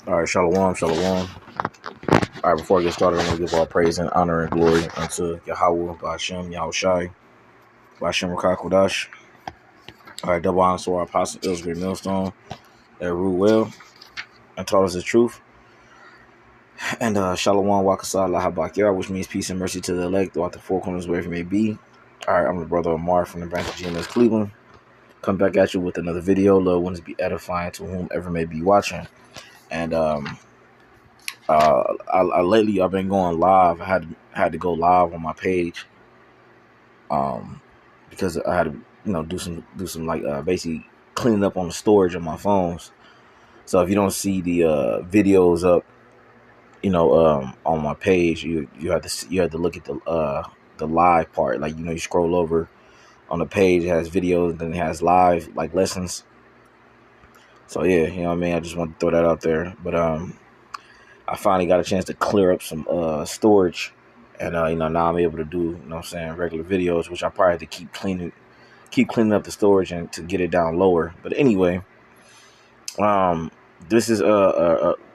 All right, shalom, shalom. All right, before I get started, I want to give all praise and honor and glory unto Yahweh, Ba'ashem, Yahushai, Ba'ashem Rakakodash. All right, double honor to our apostle, Ilsbury Millstone, that ruled well and taught us the truth. And shalom, Wakasah, Lahabakyah, which means peace and mercy to the elect throughout the four corners, wherever you may be. All right, I'm the brother Amar from the branch of GMS Cleveland. Come back at you with another video. Lord, wants to be edifying to whomever may be watching. And lately I've been going live. I had to go live on my page, because I had to do some like basically cleaning up on the storage of my phones. So if you don't see the videos up, on my page, you have to look at the live part. Like you scroll over on the page, it has videos, and then it has live like lessons. So yeah, what I mean. I just want to throw that out there, but I finally got a chance to clear up some storage, and now I'm able to do regular videos, which I probably have to keep cleaning up the storage and to get it down lower. But anyway, this is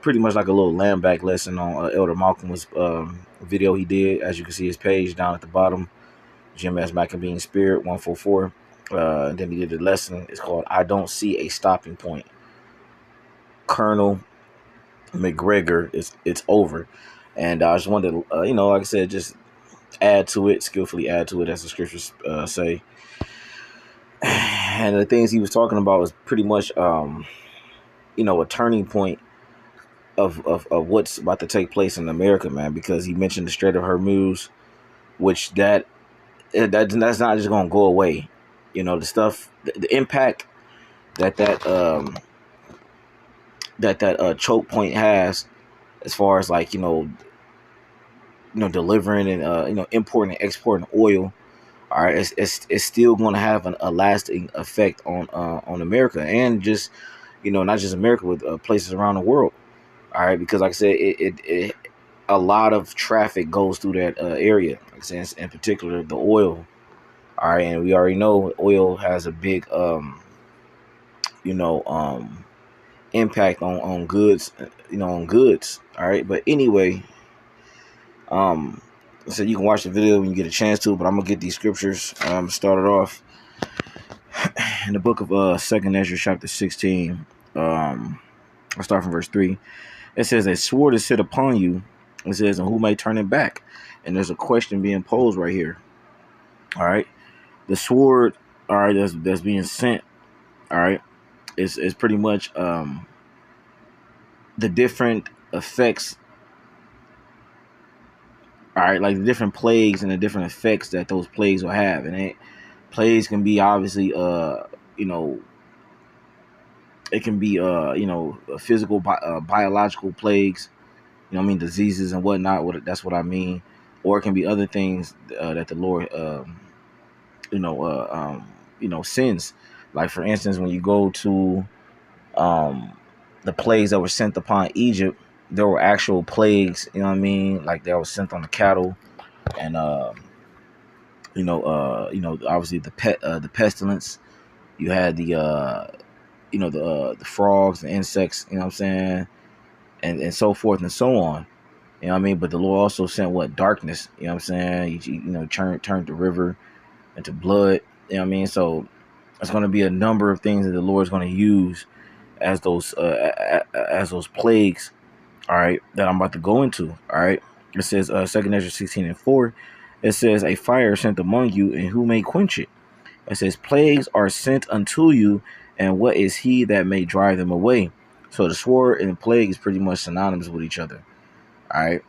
pretty much like a little land back lesson on Elder Malcolm's video he did. As you can see, his page down at the bottom, GMS Maccabean Spirit 144. And then he did a lesson. It's called "I Don't See a Stopping Point." Colonel McGregor, it's over. And I just wanted to, like I said, just skillfully add to it, as the scriptures say. And the things he was talking about was pretty much, a turning point of what's about to take place in America, man. Because he mentioned the Strait of Hormuz, which that's not just gonna go away. The stuff, the impact that choke point has, as far as like delivering and importing and exporting oil. All right, it's still going to have a lasting effect on America, and just not just America, with places around the world. All right, because like I said, it a lot of traffic goes through that area. Like I said, in particular the oil. All right, and we already know oil has a big impact on goods, on goods. All right, but anyway, so you can watch the video when you get a chance to, but I'm gonna get these scriptures started off in the book of 2nd Ezra chapter 16. I'll start from verse 3. It says, "A sword is set upon you." It says, "And who may turn it back?" And there's a question being posed right here. All right, the sword, all right, that's being sent. All right, is pretty much the different effects. All right, like the different plagues and the different effects that those plagues will have. And plagues can be obviously it can be physical biological plagues, diseases and whatnot. That's what I mean. Or it can be other things that the Lord sends. Like for instance, when you go to the plagues that were sent upon Egypt, there were actual plagues, like that was sent on the cattle. And obviously the pestilence. You had the frogs, the insects, and so forth and so on. But the Lord also sent darkness, turned the river into blood, So it's going to be a number of things that the Lord is going to use as those plagues, all right, that I'm about to go into. All right, it says 2nd Ezra 16:4. It says, "A fire sent among you, and who may quench it?" It says, "Plagues are sent unto you, and what is he that may drive them away?" So the sword and the plague is pretty much synonymous with each other. All right,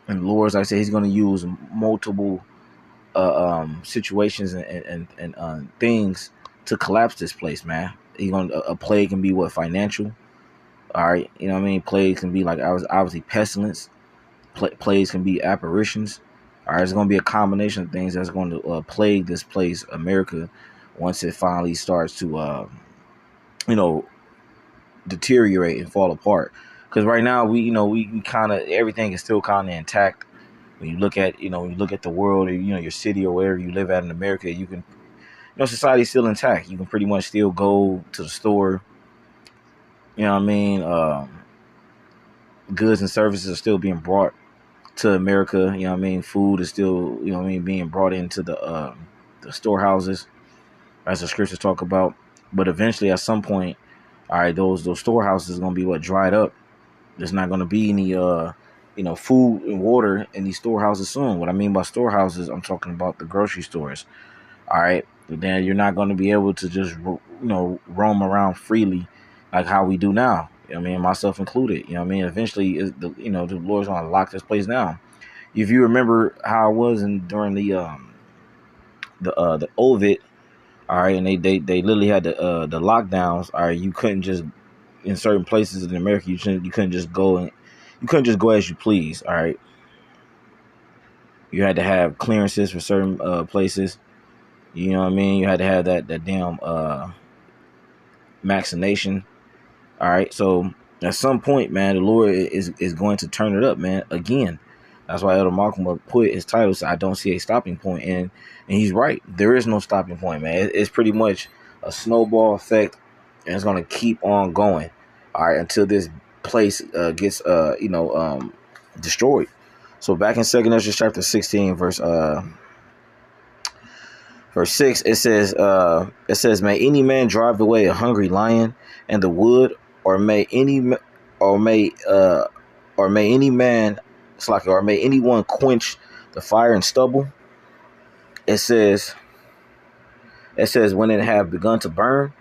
and the Lord, like I said, He's going to use multiple situations and things to collapse this place, man. A plague can be financial. All right, plagues can be like obviously pestilence. Plagues can be apparitions. All right, it's going to be a combination of things that's going to plague this place, America, once it finally starts to, deteriorate and fall apart. Because right now we kind of, everything is still kind of intact. When you look at the world, or your city or wherever you live at in America, you can, society's still intact. You can pretty much still go to the store. goods and services are still being brought to America. You know what I mean? Food is still, you know what I mean, being brought into the storehouses, as the scriptures talk about. But eventually, at some point, all right, those storehouses are gonna be what dried up. There's not gonna be any food and water in these storehouses soon. What I mean by storehouses, I'm talking about the grocery stores. All right, but then you're not gonna be able to just roam around freely like how we do now. You know what I mean, myself included. You know what I mean. Eventually, the Lord's gonna lock this place down. If you remember how it was during the Ovid, all right, and they literally had the lockdowns. All right, you couldn't just in certain places in America you couldn't just go and you couldn't just go as you please. All right, you had to have clearances for certain places. You know what I mean? You had to have that damn vaccination. All right, so at some point, man, the Lord is going to turn it up, man. Again, that's why Elder Malcolm put his title. So I don't see a stopping point, and he's right. There is no stopping point, man. It's pretty much a snowball effect, and it's gonna keep on going. All right, until this place gets destroyed. So back in 2 Ezra chapter 16, verse 6, it says, may any man drive away a hungry lion and the wood, or may anyone quench the fire and stubble. It says when it have begun to burn.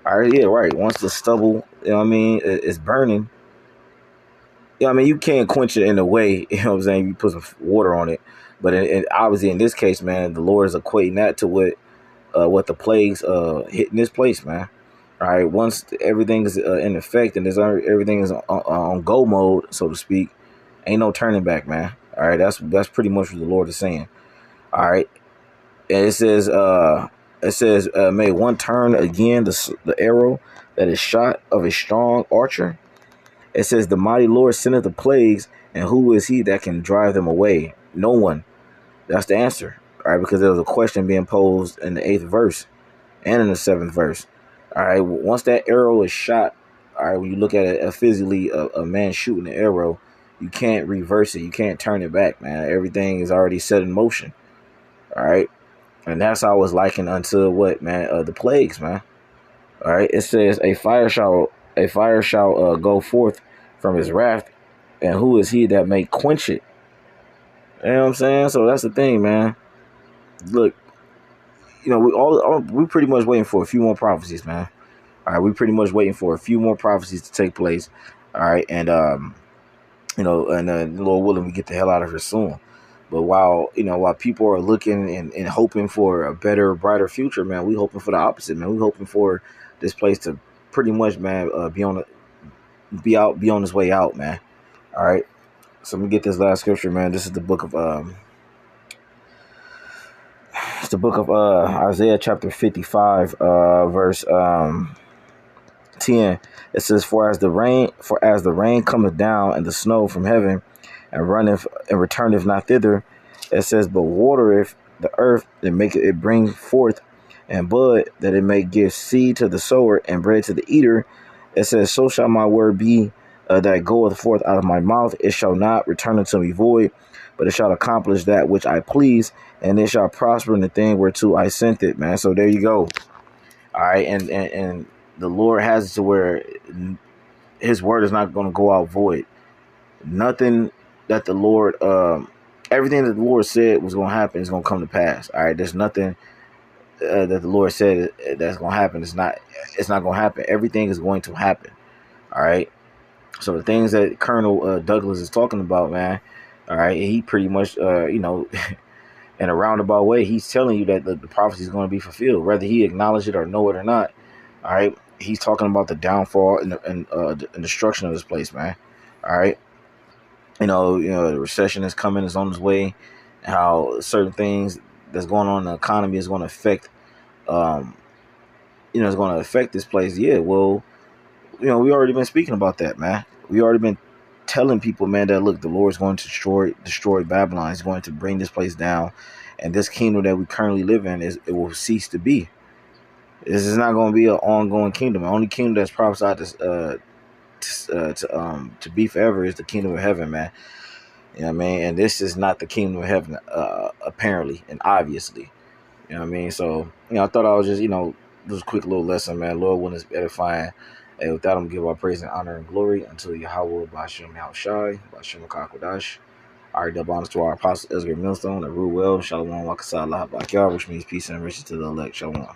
All right, yeah, right. Once the stubble, you know what I mean, is burning, you know what I mean, you can't quench it in a way, you know what I'm saying, you put some water on it. But obviously in this case, man, the Lord is equating that to what the plagues hit in this place, man. All right, once everything is in effect and everything is on go mode, so to speak, ain't no turning back, man. All right, that's pretty much what the Lord is saying. All right, and it says, may one turn again the arrow that is shot of a strong archer. It says, the mighty Lord sendeth the plagues, and who is he that can drive them away? No one. That's the answer. All right, because there was a question being posed in the 8th verse and in the 7th verse. All right, once that arrow is shot, all right, when you look at it physically, a man shooting the arrow, you can't reverse it. You can't turn it back, man. Everything is already set in motion. All right, and that's how it's likened unto what, man? The plagues, man. All right, it says a fire shall go forth from his wrath, and who is he that may quench it? You know what I'm saying? So that's the thing, man. Look, we pretty much waiting for a few more prophecies, man. All right, we pretty much waiting for a few more prophecies to take place. All right, and Lord willing, we get the hell out of here soon. But while people are looking and hoping for a better, brighter future, man, we hoping for the opposite, man. We hoping for this place to pretty much, man, be on its way out, man. All right, so let me get this last scripture, man. This is the book of Isaiah chapter 55, verse 10. It says, for as the rain cometh down and the snow from heaven, and runneth and returneth not thither, it says, but watereth the earth, and make it bring forth and bud, that it may give seed to the sower and bread to the eater. It says, so shall my word be that goeth forth out of my mouth. It shall not return unto me void, but it shall accomplish that which I please, and it shall prosper in the thing whereto I sent it, man. So there you go. All right, and the Lord has it to where his word is not going to go out void. Nothing that the Lord, everything that the Lord said was going to happen is going to come to pass. All right, there's nothing that the Lord said that's going to happen. It's not going to happen. Everything is going to happen. All right. So the things that Colonel Douglas is talking about, man, all right, he pretty much, in a roundabout way, he's telling you that the prophecy is going to be fulfilled, whether he acknowledge it or know it or not. All right, he's talking about the downfall and destruction of this place, man. All right, the recession is coming, is on its way. How certain things that's going on in the economy is going to affect, it's going to affect this place. Yeah, well, we already been speaking about that, man. We already been telling people, man, that look, the Lord's going to destroy Babylon. He's going to bring this place down, and this kingdom that we currently live in it will cease to be. This is not going to be an ongoing kingdom. The only kingdom that's prophesied to to be forever is the kingdom of heaven, man. You know what I mean? And this is not the kingdom of heaven, apparently and obviously. You know what I mean? So, I thought I was just, just a quick little lesson, man. Lord willing is edifying. And with that, I'm gonna give our praise and honor and glory unto Yahweh, Bashem Yahushai, Bashem Kakwadash. All right, double honors to our apostle Ezra Millstone, that rule well, Shalom, Wakasah, Allah, Bakyar, which means peace and riches to the elect. Shalom.